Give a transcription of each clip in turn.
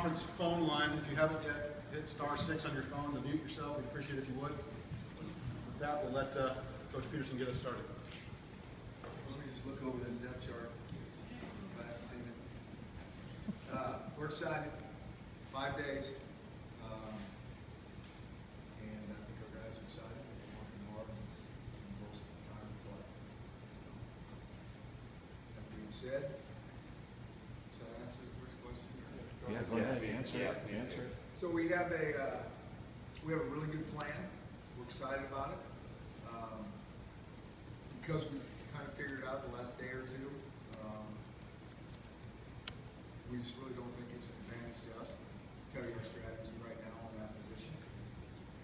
conference phone line. If you haven't yet, hit *6 on your phone to mute yourself. We'd appreciate it if you would. With that, we'll let Coach Petersen get us started. Let me just look over this depth chart. I haven't seen it. We're excited. 5 days. And I think our guys are excited. We're working hard. It's most of the time to play. That being said, does that answer the first question? Yeah, go ahead. Answer it. So we have a really good plan. We're excited about it. Because we kind of figured it out the last day or two, we just really don't think it's an advantage to us to tell you our strategy right now on that position.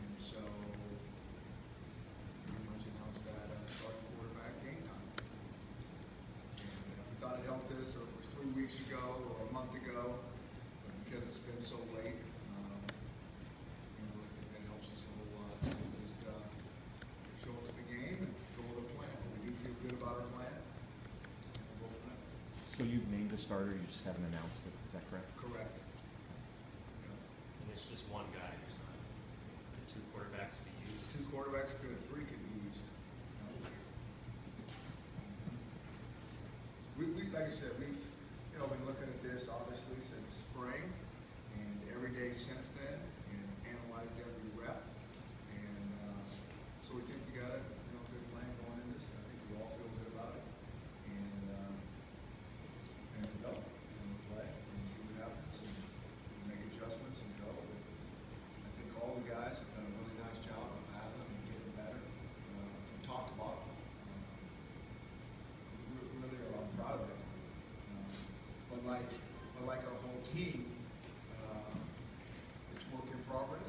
And so pretty much announced that starting quarterback game time. And we thought it helped us, or if it was 3 weeks ago or a month ago, but because it's been so late, I think that helps us a whole lot. So just show us the game and go with a plan. We do feel good about our plan. And we'll go from there. So you've named a starter, you just haven't announced it. Is that correct? Correct. And it's just one guy, there's not the 2 quarterbacks to be used. 2 quarterbacks good, 3 could be used. We like I said, we've been looking at this obviously since spring and every day since then, and analyzed every rep. And so we think we got a good plan going in this. I think we all feel good about it. And go and play and see what happens and make adjustments and go. But I think all the guys have done a really nice job of having and getting better from top to bottom. Really are proud of that. But like our whole team, it's work in progress,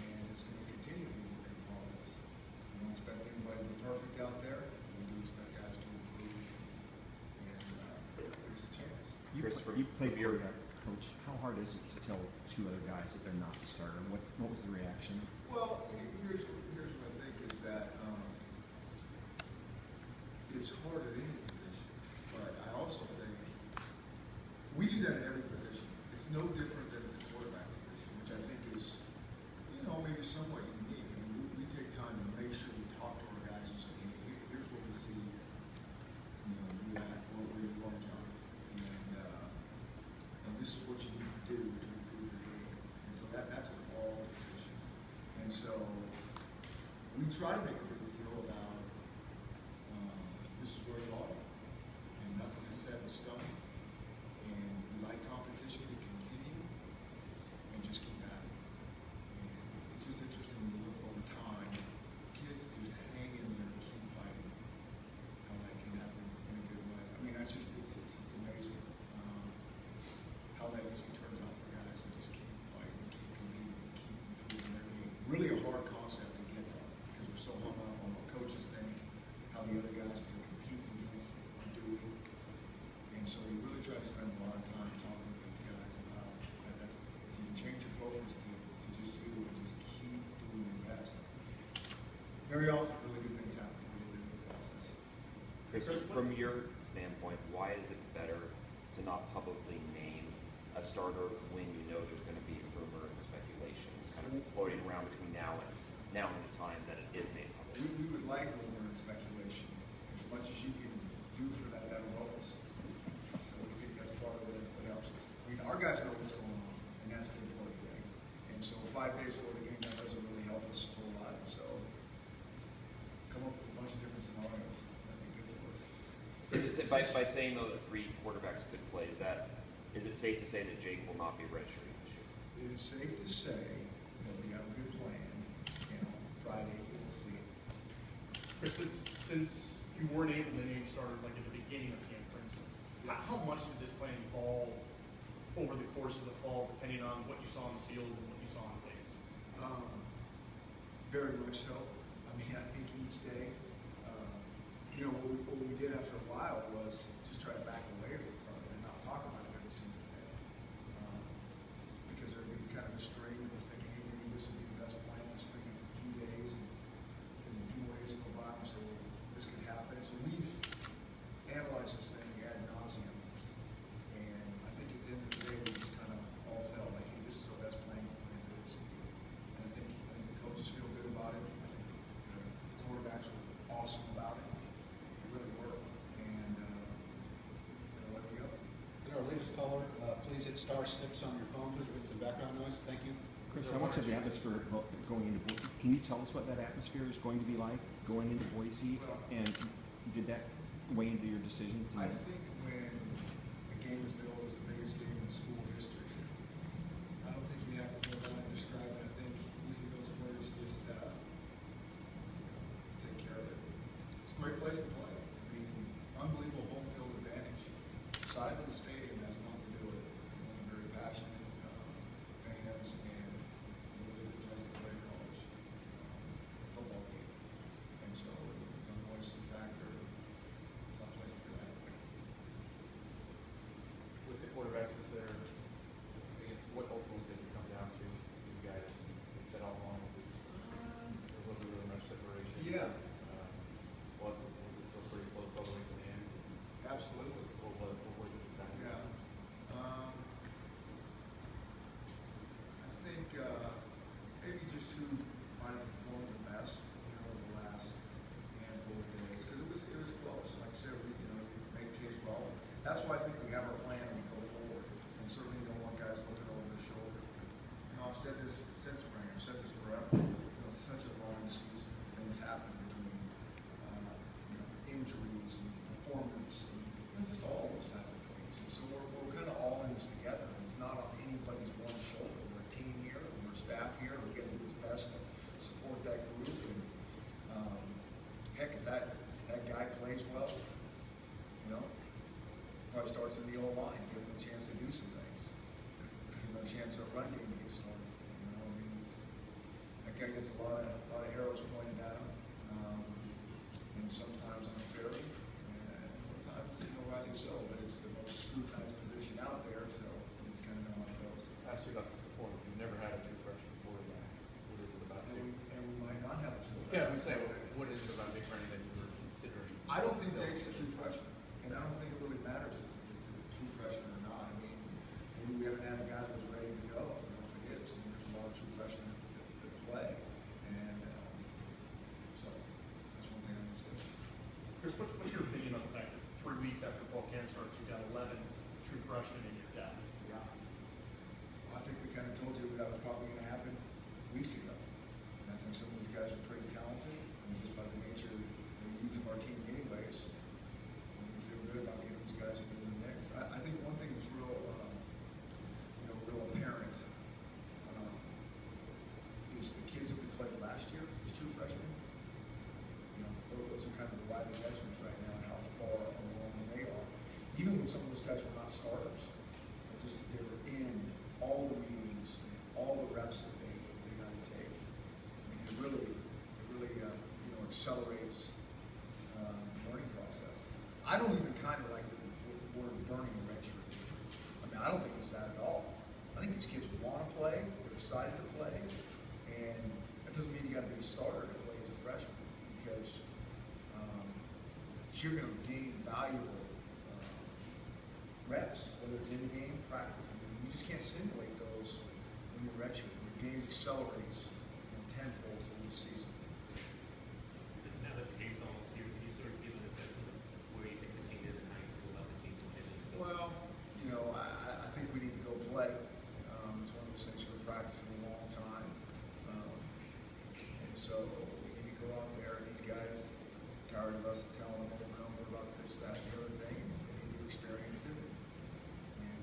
and it's going to continue to be work in progress. We don't expect anybody to be perfect out there. We do expect guys to improve, and there's a chance. You played quarterback, Coach. How hard is it to tell 2 other guys that they're not the starter? What was the reaction? Well, here's what I think is that it's hard at any position, but I also think we do that at every position. It's no different than the quarterback position, which I think is, maybe somewhat unique. I mean, we take time to make sure we talk to our guys and say, hey, here's what we see, you act, what you want, John, and this is what you need to do to improve your game. And so that's in all positions. And so we try to make a big deal about this is where you are, and nothing is set in stone. And we like competition to continue and just keep at it. And it's just interesting when you look over time, kids just hang in there and keep fighting, how that can happen in a good way. I mean, that's just, it's amazing how that usually turns out for guys that just keep fighting, keep competing, keep improving their game. Really a hard concept to get on because we're so hung up on what coaches think, how the other guys that they're competing against are doing. And so we really try to spend a lot of time talking to these guys about that. If you can change your focus to just you and just keep doing your best. Very often, really good things happen when you get into the process. Chris, from your standpoint, why is it better to not publicly name a starter when you know there's going to be rumor and speculations kind of floating around between now and the time that it is made public? We would like rumor and speculation as much as you can do for that. That'll help us. So we think that's part of it that helps us. I mean, our guys know what's going on, and that's the important thing. And so 5 days before the game, that doesn't really help us a whole lot. So come up with a bunch of different scenarios. That'd be good for us. By saying though that 3 quarterbacks could play, is it safe to say that Jake will not be redshirting this year? It is safe to say that we have a good plan, and on Friday you will see it. Chris, since you weren't able to name starter like at the beginning of camp, for instance, how much did this plan evolve over the course of the fall, depending on what you saw on the field and what you saw on the tape? Very much so. I mean, I think each day, what we did after a while was just try to back away from it and not talk about it every single day. Because there'd be kind of a string, and we're thinking, hey, maybe this would be the best plan, a string of a few days, and then a few more days go by, and so this could happen. So we've analyzed this thing ad nauseum, and I think at the end of the day, we just kind of all felt like please hit *6 on your phone, please, with some background noise. Thank you. Chris, how much of the atmosphere going into Boise? Can you tell us what that atmosphere is going to be like going into Boise? And did that weigh into your decision? I think when a game is billed as the biggest game in school history, I don't think we have to go down and describe it. I think usually those words just take care of it. It's a great place to play. I mean, unbelievable home field advantage. Size of the stadium has nothing to do with it. It's very passionate fans, and a really good place to play a college football game. And so, the noise factor, it's a place to do that. With the quarterbacks was there, I guess, what ultimately did it come down to? You guys said all along there wasn't really much separation. Yeah. Was it still pretty close all the way to the end? Absolutely. What was it decided? Yeah. I think maybe just who might have performed the best, over the last handful of days, because it was close. Like I said, we made case for all of it. That's why I think we have our plan and we go forward, and certainly don't want guys looking over their shoulder. I've said this since spring. I've said this forever. It's such a long season. Things happen between injuries and performance and just all those type of things. And so we're kind of all in this together. It's not on anybody's one shoulder. We're a team here, we're staff here, we're getting to do what's best to support that group. And heck, if that guy plays well, probably starts in the old line, give him a chance to do some things. Give him a chance to run game to get started. I mean, that guy gets a lot of arrows pointed at him, and sometimes unfairly, and sometimes rightly so. But it's the most scrutinized position out there, so you just kind of know how it goes. I asked you about this before. You've never had a true freshman before that. What is it about you? And we might not have a true Yeah, freshman. I'm saying, what is it about Jake Brennan that you were considering? I don't think still? Jake's a true freshman, and I don't think it really matters if it's a true freshman or not. I mean, maybe we haven't had a guy that was ready to go. I don't know if it is. I mean, there's a lot of true freshmen that play, and so that's one thing I'm going to say. Chris, what's your opinion on the fact that 3 weeks after fall camp starts, you've got 11 true freshmen in your depth? Yeah. I think we kind of told you that was probably going to happen weeks ago. And I think some of these guys are pretty talented, and just by the nature of the youth of our team anyways, we feel good about getting these guys into the mix. I think one thing that's real apparent is the kids that we played last year, these true freshmen. Those are kind of the wily judgments right now and how far along they are. Even when some of those guys were not starters, it's just that they were in all the meetings, all the reps that they got to take. I mean, it really accelerates the learning process. I don't even kind of like the word burning a red shirt. I mean, I don't think it's that at all. I think these kids want to play, they're excited to play, and that doesn't mean you got to be a starter to play as a freshman, because you're going to gain valuable reps, whether it's in the game, practice. I mean, you just can't simulate those when you're redshirt. Your game accelerates tenfold through the season. Now that the game's almost here, can you sort of give an assessment of where you think the team is and how you feel about the team continuing? Well, I think we need to go play. It's one of those things we're practicing a long time. And so we need to go out there, and these guys are tired of us telling them over and over about this, that, and the other thing. They need to experience it and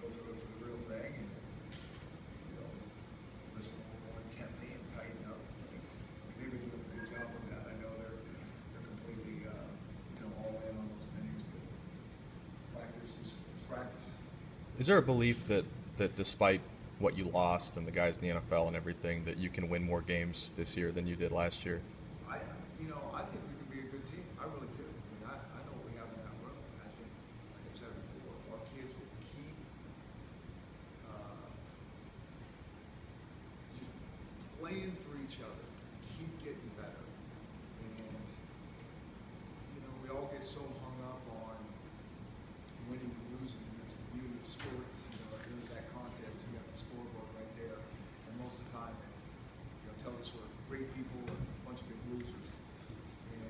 go through it for the real thing, and listen a little more intently and tighten up things. They've been doing a good job with that. I know they're completely all in on those things, but practice is practice. Is there a belief that despite what you lost and the guys in the NFL and everything, that you can win more games this year than you did last year? I think we can be a good team. I really do. I know what we have in that room. I think, like I've said before, our kids will keep just playing for each other, keep getting better. And, we all get so hung up on winning and losing. It's the beauty of sports. At the end of that contest, you got the scoreboard right there. And most of the time, tell us we're great people and a bunch of big losers. And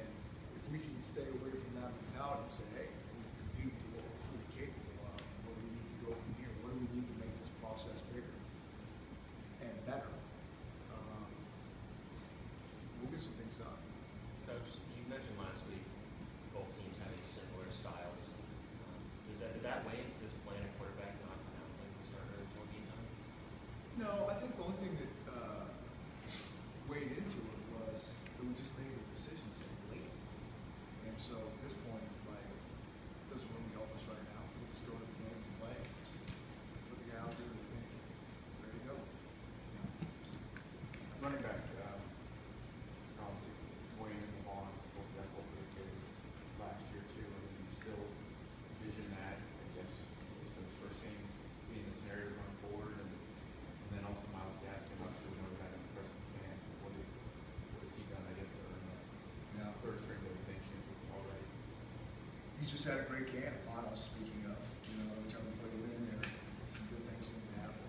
had a great camp, Miles, speaking of, every time we play in there, some good things seem to happen.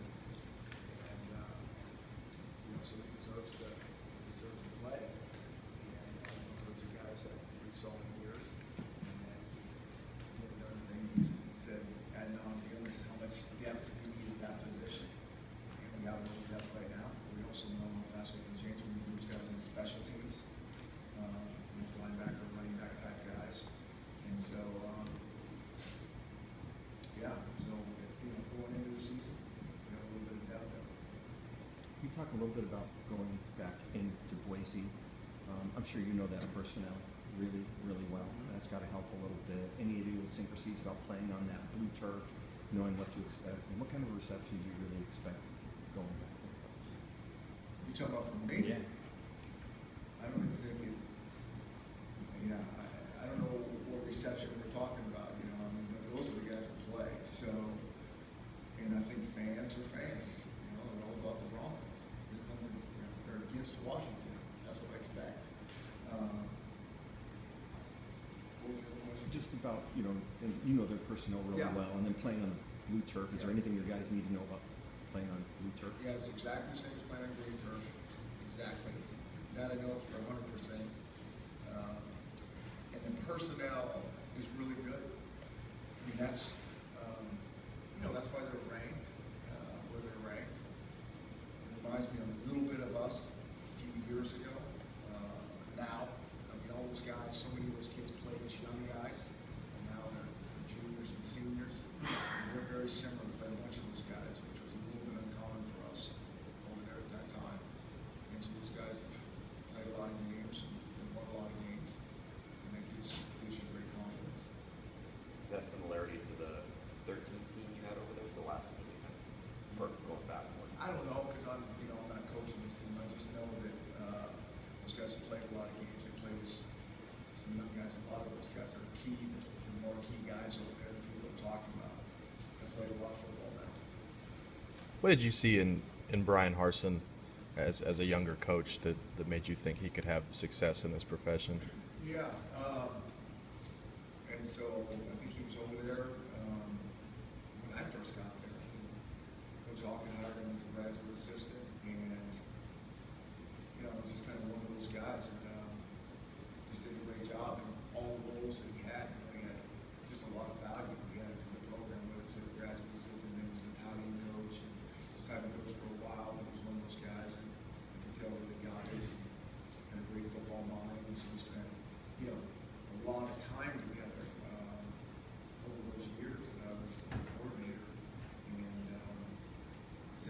And, so he deserves to play. And those are guys that we saw in years. And then, another thing he said ad nauseum is how much depth we need at that position. And we have a little depth right now. We also know how fast we can change when we lose guys in special teams. Linebacker, running back type guys. And so, going into the season, we have a little bit of depth there. You talk a little bit about going back into Boise. I'm sure you know that personnel really, really well. That's got to help a little bit. Any idiosyncrasies about playing on that blue turf, knowing what to expect, and what kind of reception do you really expect going back there? You talking about from me? Yeah. I don't even think it. Yeah, I don't know what reception we're talking about. Those are the guys that play. So, and I think fans are fans. They're all about the Broncos. They're against Washington. That's what I expect. What was your other question? Just about, and their personnel really Yeah. well, and then playing on the blue turf. Is there anything your guys need to know about playing on blue turf? Yeah, it's exactly the same as playing on green turf. Exactly. That I know for 100%. And the personnel is really good. That's that's why they're ranked where they're ranked. It reminds me a little bit of us a few years ago. Now, all those guys, so many of those kids played as young guys, and now they're juniors and seniors. And we're very similar to play a bunch of those guys, which was a little bit uncommon for us over there at that time. And so those guys have played a lot of games and won a lot of games, and that gives you great confidence. Is that similarity to the 13 team you had over there, to the last team you had, or going back more? I don't know, because I'm not coaching this team. I just know that those guys have played a lot of games. They played as some young guys. A lot of those guys are key. There's more key guys over there that people are talking about. They played a lot of football now. What did you see in Brian Harsin as a younger coach that made you think he could have success in this profession? Yeah. And so I think he was over there when I first got there. Coach Hawken hired him as a graduate assistant, and it was just kind of one of those guys that just did a great job in all the roles that he had. He had just a lot of value he added to the program, whether it was a graduate assistant, then he was the tight end coach, and he was tight end coach for a while. He was one of those guys, and you could tell that he got it. Had a great football mind, and so we spent a lot of time together over those years that I was the coordinator.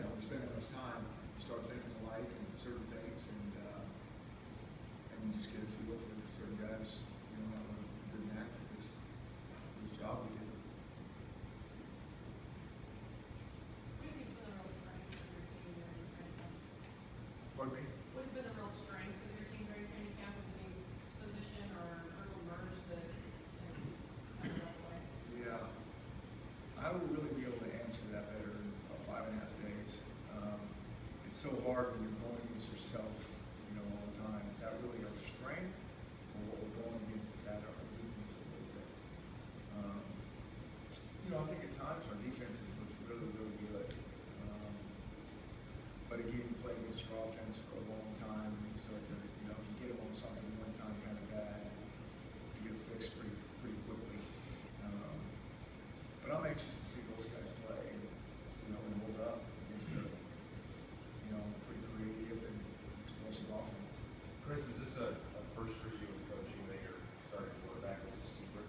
And we spent that much time, we started thinking alike and certain things, and you just get a feel for certain guys, have a good knack for this job we did. What do you think's been the real strength of your team during training camp? Pardon me? What has been the real strength of your team during training camp? Is any position or emerge that has kind of led the way? Yeah. I would really be able to answer that better in about 5.5 days. It's so hard when you're going against yourself, all the time. Is that really our strength, or what we're going against, is that our weakness a little bit? I think at times our defense has looked really, really good. But again, you play against your offense for a long time, and you start to, if you get them on something one time kind of bad, you get it fixed pretty quickly. But I'm anxious to see those guys play and hold up against pretty creative and explosive offense. Chris, is this a first for you in coaching that you're starting quarterback as a secret?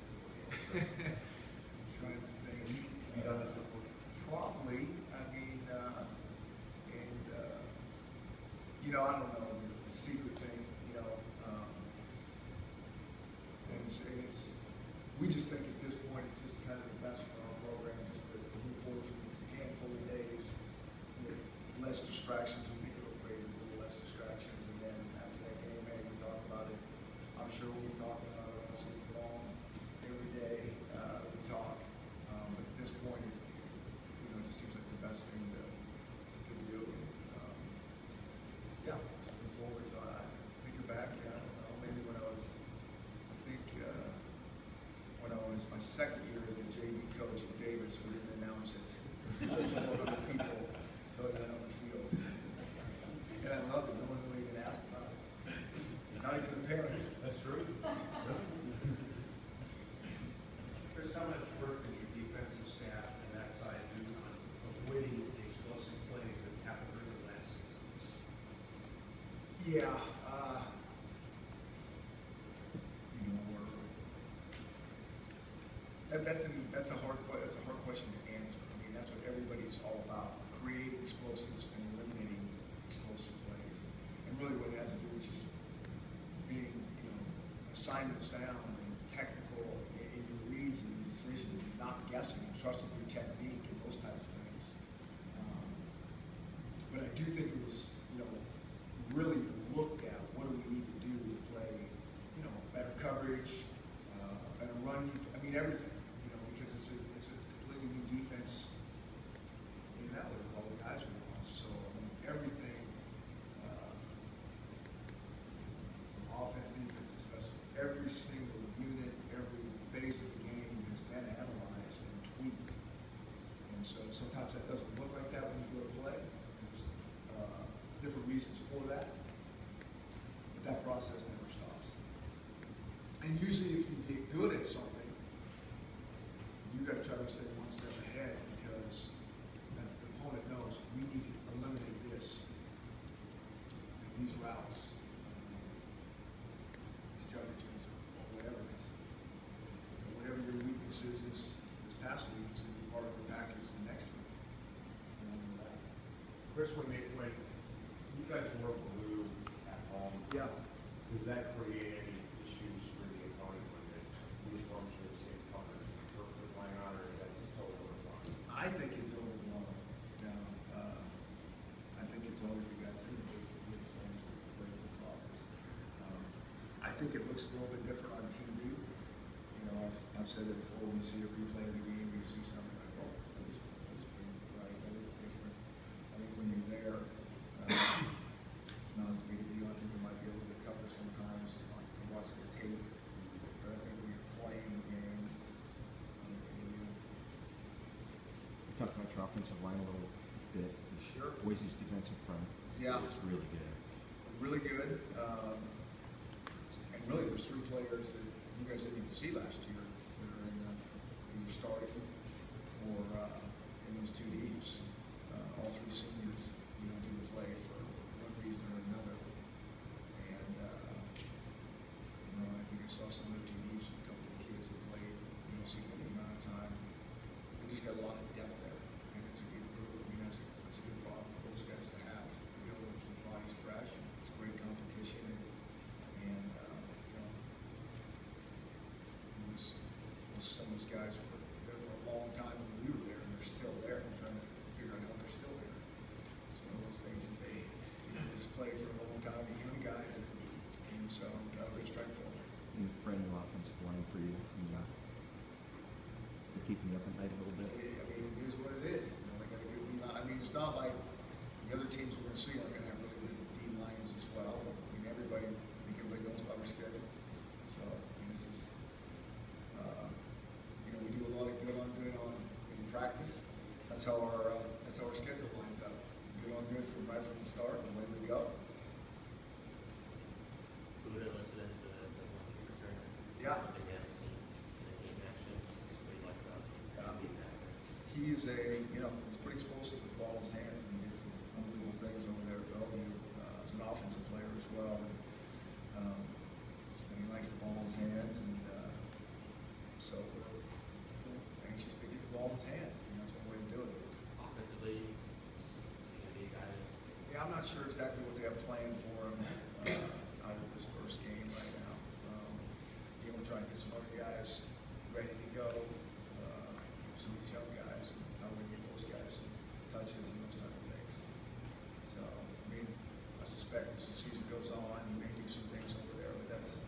I'm trying to think. Have you done this before? Probably. I don't know, the secret thing, we just think at this point it's just kind of the best for our program, just to move forward for this handful of days with less distractions. We think it'll create a little less distractions, and then after that game, maybe we talk about it. I'm sure we'll be talking about it all season long, every day we talk. But at this point, it just seems like the best thing to do. Yeah, looking forward. So I thinking back, I don't know, maybe when I was my avoiding the explosive plays that happened early last season? Yeah, you know, that's a hard question to answer. I mean, that's what everybody's all about: creating explosives and eliminating explosive plays. And really, what it has to do with just being, you know, assignment sound and technical in your reads and your decisions, and not guessing, and trusting your technique and those types of things. But I do think it was, you know, really looked at what do we need to do to play, you know, better coverage, better run, I mean, everything, you know, because it's a completely new defense in that way with all the guys we lost. So, I mean, everything, from offense, defense, especially, every single unit, every phase of the game has been analyzed and tweaked. And so sometimes that doesn't look like that when you go to play. There's different reasons for that. But that process never stops. And usually if you get good at something, you got to try to stay one step ahead, because the opponent knows we need to eliminate this, these routes, these coverages, or whatever. Because whatever your weakness is this past week is going to be part of the package the next week. Remember that. Chris, when you guys wore blue at home, Yeah. does that create any issues for the opponent when the uniforms are the same colors for playing on, or is that just totally overblown? I think it's overblown. Now, I think it's always the guys who play uniforms that play the colors. I think it looks a little bit different on TV. You know, I've said it before. When you see a replay of the game, you see something like, oh, that is right, that is different. I think when you're there, it's not as big a deal. I think it might be a little bit tougher sometimes to watch the tape. But I think when you're playing the game, it's We talked about your offensive line a little bit. Sure. Boise's defensive front Yeah. is really good. really good. And really, there's three players that you guys didn't even see last year that are either starting or in those two Ds. All three seniors, you know, didn't play for one reason or another. And you know, I think I saw some of the TDs, a couple of the kids that played, you know, significant amount of time. We just got a lot of depth there, and it's a good group. I mean, that's a good problem for those guys to have. You know, to keep bodies fresh. It's great competition, and you know, some of those guys were there for a long time when we were there, and they're still there. I'm trying to figure out how they're still there. It's one of those things that they, you know, just played for a long time, the young guys, and so got a big strength for them. And brand new offensive line for you. And, they're keeping you up at night a little bit. I mean, it is what it is. You know, they got a good D line. I mean, it's not like the other teams we're going to see are going to have really good D lines as well. I mean, everybody knows about our schedule. So, I mean, this is, you know, we do a lot of good on in practice. That's how our schedule lines up. Good on good from right from the start, and away we go. Buddha listed as the one kick returner. Yeah. Something you haven't seen in a game action. What do you like about being that? He is he's pretty explosive with the ball in his hands, and he did some unbelievable things over there at Bellevue as an offensive player as well. And he likes the ball in his hands, and so we're anxious to get the ball in his hands. And that's one way to do it. Offensively, is he going to be a guy that's Yeah, I'm not sure exactly what they have planned for him out of this first game right now. You know, we're trying to get some other guys ready to go. Some of these young guys, and how we get those guys some touches and those type of things. So, I mean, I suspect as the season goes on, he may do some things over there, but that's,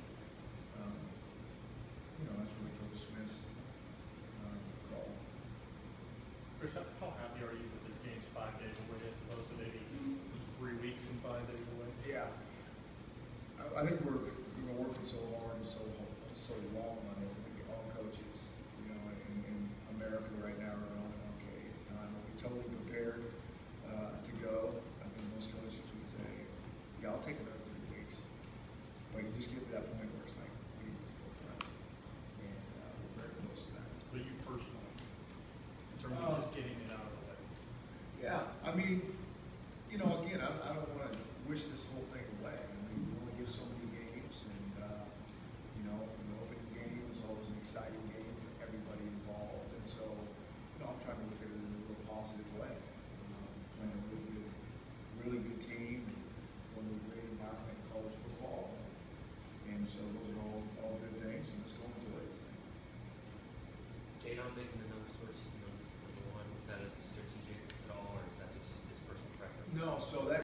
you know, that's really Coach Smith's call. Chris, how happy are you that this game's 5 days away as opposed to maybe 3 weeks and 5 days away? Yeah, I think we've been working so hard and so long on this. I think all coaches, you know, in America right now are going, okay, it's time. Are we totally prepared to go? I think most coaches would say, yeah, I'll take another 3 weeks. But you just get to that point where it's like, we need this full time. And we're very close to that. But you personally, in terms of just getting it out of the way? Yeah, I mean, you know, again, I don't want to wish this whole thing away. I mean, we only give so many games, and, you know, an opening game is always an exciting game for everybody involved. And so, you know, I'm trying to look at it in a real positive way. Playing a really good team, one of the great environment in college football. And so those are all good things, and let's go enjoy this thing. Jade, on making the number source, number one, is that a strategic at all, or is that just his personal preference? No, so that